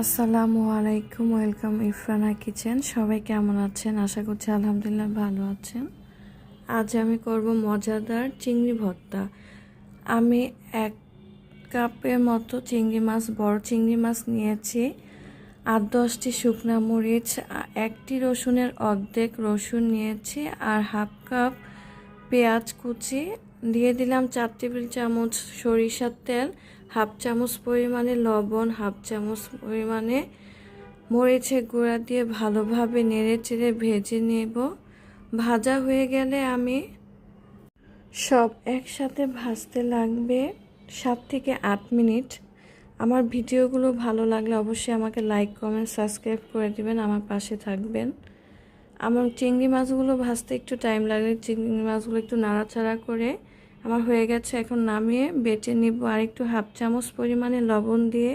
আসসালামু আলাইকুম, welcome ইরফানা kitchen. সবাই কেমন আছেন? আশা করছি আলহামদুলিল্লাহ ভালো আছেন। আজ আমি করব মজাদার চিংড়ি ভর্তা। আমি 1 কাপের মতো বড় চিংড়ি মাছ নিয়েছি। 8-10টি শুকনা মরিচ, 1টি রসুনের অর্ধেক রসুন নিয়েছি, আর 1/2 কাপ পেঁয়াজ কুচি দিয়ে দিলাম। 4 টেবিল চামচ সরিষার তেল, 1/2 চামচ পরিমাণে লবণ, 1/2 চামচ পরিমাণে মরিচের গুঁড়া দিয়ে ভালোভাবে নেড়ে চেড়ে ভেজে নেব। ভাজা হয়ে গেলে আমি সব একসাথে ভাজতে লাগবে 7 থেকে 8 মিনিট। আমার ভিডিওগুলো ভালো লাগলে অবশ্যই আমাকে লাইক, কমেন্ট, সাবস্ক্রাইব করে দিবেন, আমার পাশে থাকবেন। আমার চিংড়ি মাছগুলো ভাজতে একটু টাইম লাগে। চিংড়ি মাছগুলো একটু নাড়াচাড়া করে আমার হয়ে গেছে। এখন নামিয়ে বেটে নিব। আর একটু 1/2 চামচ পরিমাণে লবণ দিয়ে